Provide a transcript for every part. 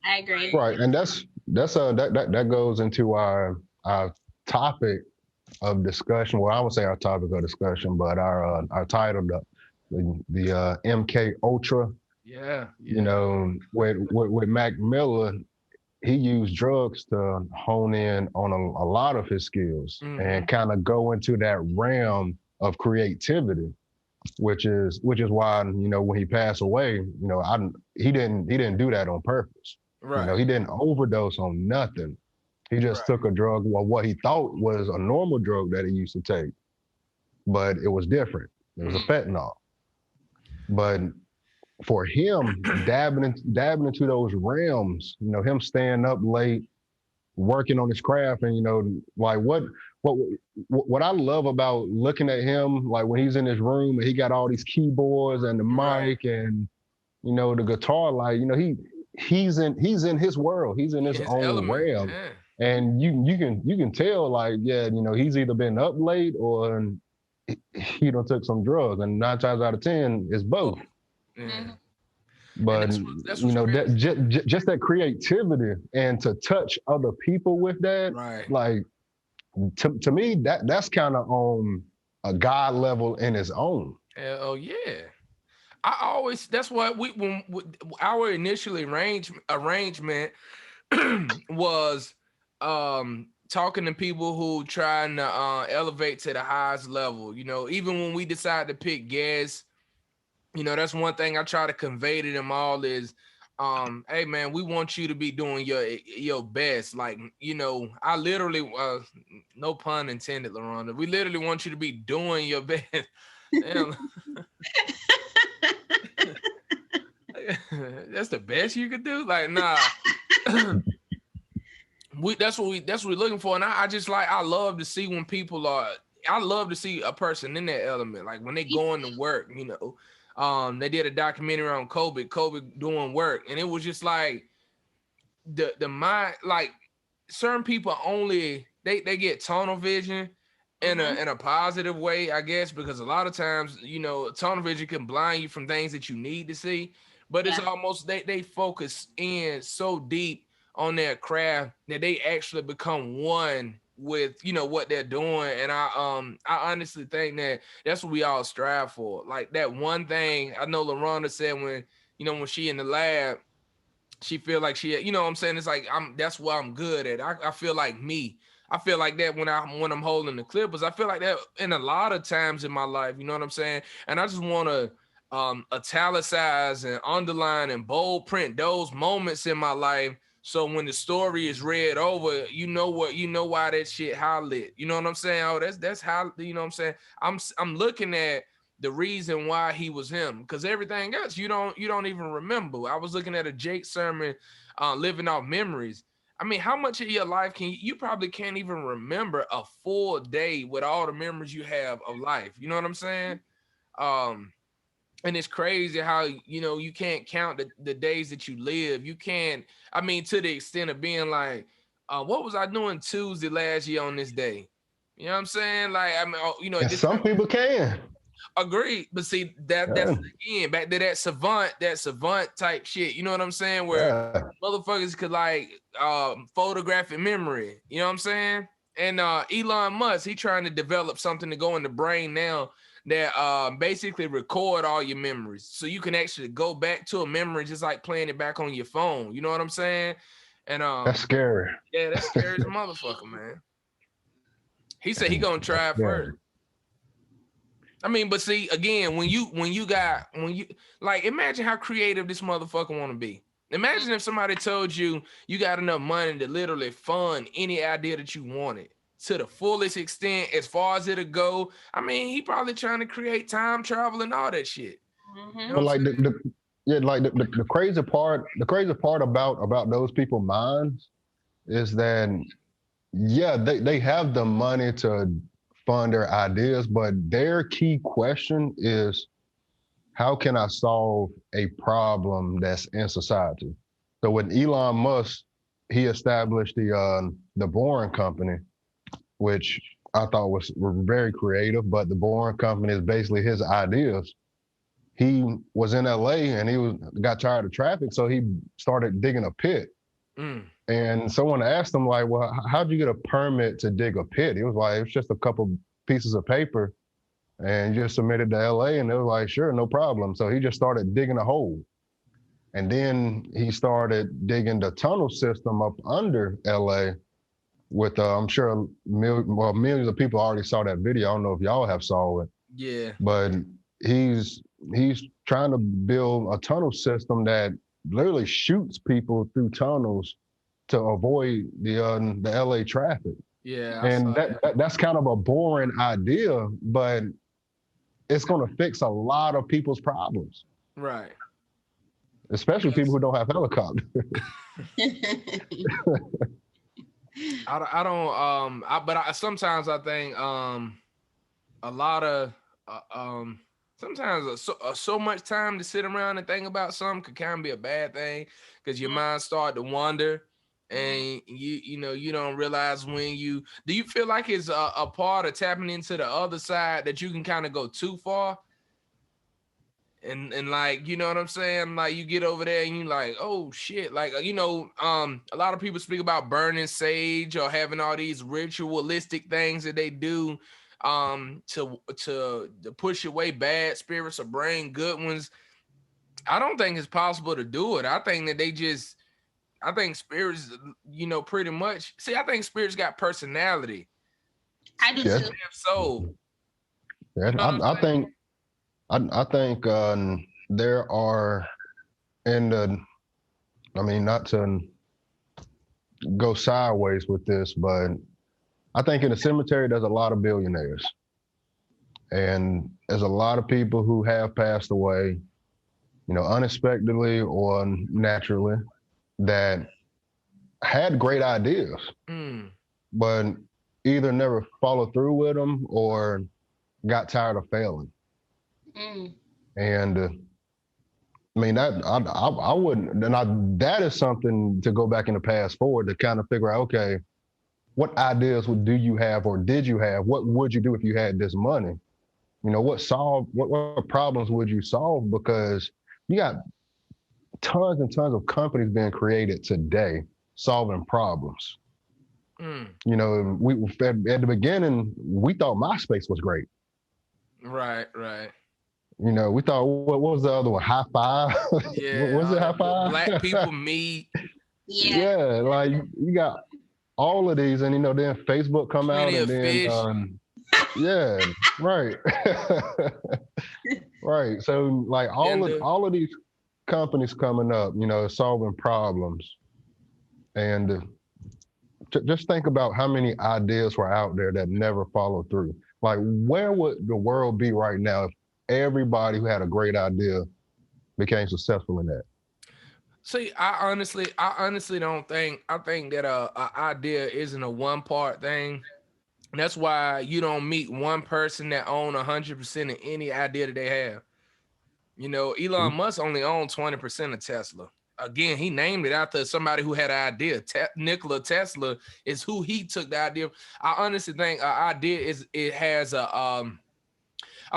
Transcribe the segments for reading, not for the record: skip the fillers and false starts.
I agree. Right, and that goes into our topic of discussion. Well, I would say our topic of discussion, but our title, the MK Ultra. Yeah, You yeah. know, with Mac Miller, he used drugs to hone in on a lot of his skills Mm-hmm. and kind of go into that realm of creativity, which is why, when he passed away, he didn't do that on purpose. Right, He didn't overdose on nothing. He just right. took a drug, well, what he thought was a normal drug that he used to take, but it was different. It was a fentanyl. But for him, dabbing into those realms, him staying up late, working on his craft, and like what what I love about looking at him, like when he's in his room and he got all these keyboards and the Right. mic and the guitar, like he's in his world, he's in his His own element. realm, Yeah. and you can tell, like, yeah, he's either been up late or he done took some drugs, and 9 times out of 10 it's Oh, both. yeah. Mhm. And But that's what's crazy. that just that creativity and to touch other people with that, Right. like, to me, that's kind of on a god level in its own. Oh yeah. I always that's what our initial arrangement was talking to people who trying to elevate to the highest level. Even when we decide to pick guests, that's one thing I try to convey to them all is hey man, we want you to be doing your best. Like, I literally no pun intended, LaRonda. We literally want you to be doing your best. Damn. That's the best you could do? Like, nah. That's what we're looking for. And I just like, I love to see when people are, I love to see a person in that element. Like when they going to work, they did a documentary on Kobe doing work. And it was just like the mind, like certain people only, they get tunnel vision Mhm. in a positive way, I guess, because a lot of times, tunnel vision can blind you from things that you need to see. But it's Yeah. almost they focus in so deep on their craft that they actually become one with what they're doing. And I honestly think that that's what we all strive for. Like that one thing I know LaRonda said when when she in the lab, she feel like she, what I'm saying, it's like that's what I'm good at. I feel like me. I feel like that when I'm holding the clippers. I feel like that in a lot of times in my life, you know what I'm saying? And I just want to italicize and underline and bold print those moments in my life. So when the story is read over, why that shit highlight. You know what I'm saying? Oh, that's how, you know what I'm saying? I'm looking at the reason why he was him, because everything else you don't even remember. I was looking at a Jake sermon, living off memories. I mean, how much of your life you probably can't even remember a full day with all the memories you have of life. You know what I'm saying? um and it's crazy how you can't count the days that you live. You can't, I mean, to the extent of being like, what was I doing Tuesday last year on this day? You know what I'm saying? Like, I mean, at And this some time. people can. Agreed, but see that's Yeah, again back to that savant type shit. You know what I'm saying? Where yeah. motherfuckers could like photographic memory. You know what I'm saying? And Elon Musk, he trying to develop something to go in the brain now that basically record all your memories, so you can actually go back to a memory just like playing it back on your phone. You know what I'm saying? And That's scary. yeah, that's scary as a motherfucker, man. He said he gonna That's try it first. scary. I mean, but see, again, when you like, imagine how creative this motherfucker want to be. Imagine if somebody told you got enough money to literally fund any idea that you wanted to the fullest extent, as far as it'll go. I mean, he probably trying to create time travel and all that shit. You know what But I'm like saying? the yeah, like the crazy part about those people minds is that, yeah, they have the money to fund their ideas, but their key question is, how can I solve a problem that's in society? So with Elon Musk, he established the Boring Company, which I thought were very creative. But the Boring Company is basically his ideas. he was in LA and got tired of traffic, so he started digging a pit. And someone asked him, like, well, how'd you get a permit to dig a pit? He was like, it's just a couple pieces of paper and you just submitted to LA. And they were like, sure, no problem. So he just started digging a hole. And then he started digging the tunnel system up under LA with, I'm sure millions of people already saw that video. I don't know if y'all have saw it. Yeah. But he's trying to build a tunnel system that literally shoots people through tunnels to avoid the LA traffic. Yeah. And that's kind of a boring idea, but it's going to fix a lot of people's problems. Right. Especially people who don't have helicopters. Sometimes I think a lot of sometimes so much time to sit around and think about something could kind of be a bad thing, because your mind start to wander, and you don't realize when do you feel like it's a part of tapping into the other side that you can kind of go too far, and like, you know what I'm saying, like you get over there and you like, oh shit, like a lot of people speak about burning sage or having all these ritualistic things that they do to push away bad spirits or bring good ones. I don't think it's possible to do it. I think that I think spirits, pretty much. See, I think spirits got personality. I do too. So, yeah, I think there are not to go sideways with this, but I think in the cemetery, there's a lot of billionaires. And there's a lot of people who have passed away, unexpectedly or naturally, that had great ideas, but either never followed through with them or got tired of failing. And I wouldn't, and that is something to go back in the past forward to kind of figure out, okay, what ideas do you have, or did you have? What would you do if you had this money? What problems would you solve? Because you got tons and tons of companies being created today solving problems. We at the beginning, we thought MySpace was great. Right. We thought, what was the other one? High Five? Yeah. Was it High Five? Black people meet. Yeah. Like you got all of these, and then Facebook come out, and then yeah, right. Right. So like all of these companies coming up, solving problems. And just think about how many ideas were out there that never followed through. Like, where would the world be right now if everybody who had a great idea became successful in that? See, I honestly don't think. I think that a idea isn't a one-part thing. That's why you don't meet one person that own 100% of any idea that they have. Elon Musk only owned 20% of Tesla. Again, he named it after somebody who had an idea. Nikola Tesla is who he took the idea. I honestly think an idea I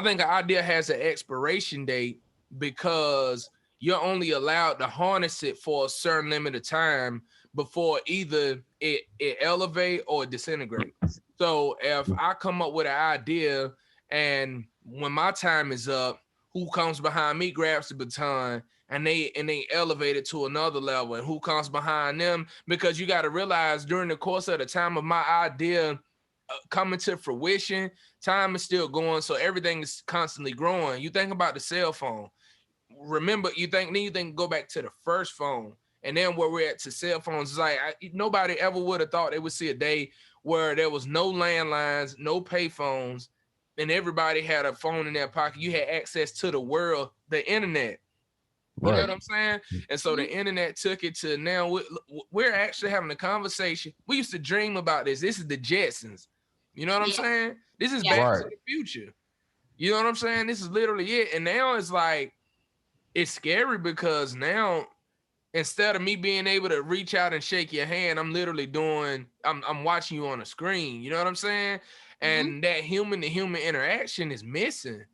think an idea has an expiration date, because you're only allowed to harness it for a certain limit of time before either it elevate or disintegrate. So if I come up with an idea and when my time is up, who comes behind me grabs the baton and they elevate it to another level, and who comes behind them, because you got to realize during the course of the time of my idea coming to fruition, time is still going, so everything is constantly growing. You think about the cell phone. Remember, you think go back to the first phone, and then where we're at to cell phones. It's like nobody ever would have thought they would see a day where there was no landlines, no pay phones, and everybody had a phone in their pocket. You had access to the world, the internet. You know what I'm saying? And so the internet took it to now we're actually having a conversation. We used to dream about this. This is the Jetsons. You know what I'm saying? This is back to the future. You know what I'm saying? This is literally it. And now it's like, it's scary, because now instead of me being able to reach out and shake your hand, I'm literally I'm watching you on a screen. You know what I'm saying? And that human to human interaction is missing.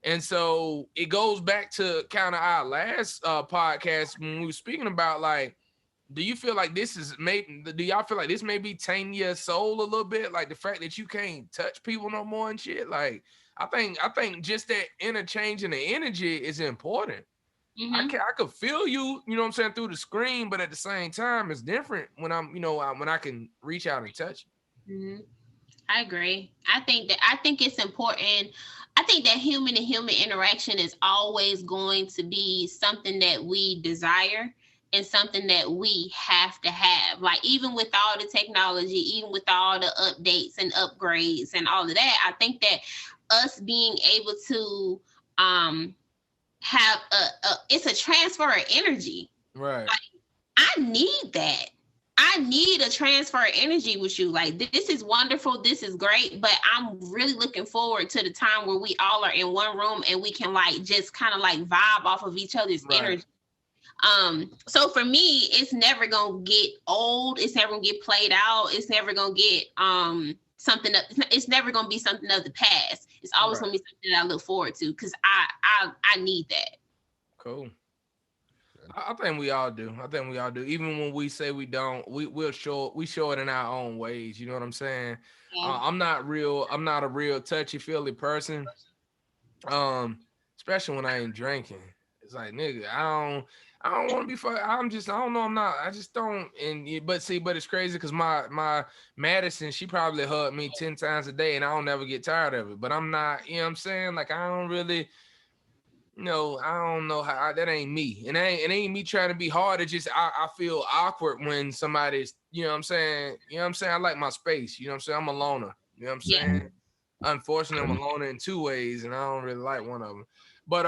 And so it goes back to kind of our last podcast when we were speaking about like, do you feel like this is do y'all feel like this may be tainting your soul a little bit? Like the fact that you can't touch people no more and shit. Like I think just that interchange in the energy is important. I could feel you, you know what I'm saying, through the screen, but at the same time, it's different when I'm, when I can reach out and touch you. I agree. I think it's important. I think that human to human interaction is always going to be something that we desire and something that we have to have. Like even with all the technology, even with all the updates and upgrades and all of that, I think that us being able to have it's a transfer of energy. Right. Like, I need that. I need a transfer of energy with you. Like, this is wonderful. This is great. But I'm really looking forward to the time where we all are in one room and we can like just kind of like vibe off of each other's energy. So for me, it's never gonna get old. It's never gonna get played out. It's never gonna get something that it's never gonna be something of the past. It's always gonna be something that I look forward to because I need that. Cool. I think we all do. Even when we say we don't, we show it in our own ways. You know what I'm saying? Yeah. I'm not a real touchy feely person. Especially when I ain't drinking. It's like, nigga, I don't want to be fucked. I don't know. I'm not. I just don't. But it's crazy because my Madison, she probably hugged me 10 times a day, and I don't never get tired of it. But I'm not. You know what I'm saying? Like I don't really. No, I don't know how that ain't me. And it ain't me trying to be hard. It's just I feel awkward when somebody's, you know what I'm saying? You know what I'm saying? I like my space. You know what I'm saying? I'm a loner. You know what I'm saying? Unfortunately, I'm a loner in two ways, and I don't really like one of them. But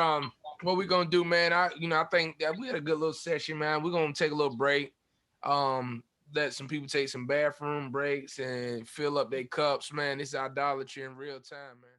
what we gonna do, man? I think that we had a good little session, man. We're gonna take a little break. Let some people take some bathroom breaks and fill up their cups, man. This is idolatry in real time, man.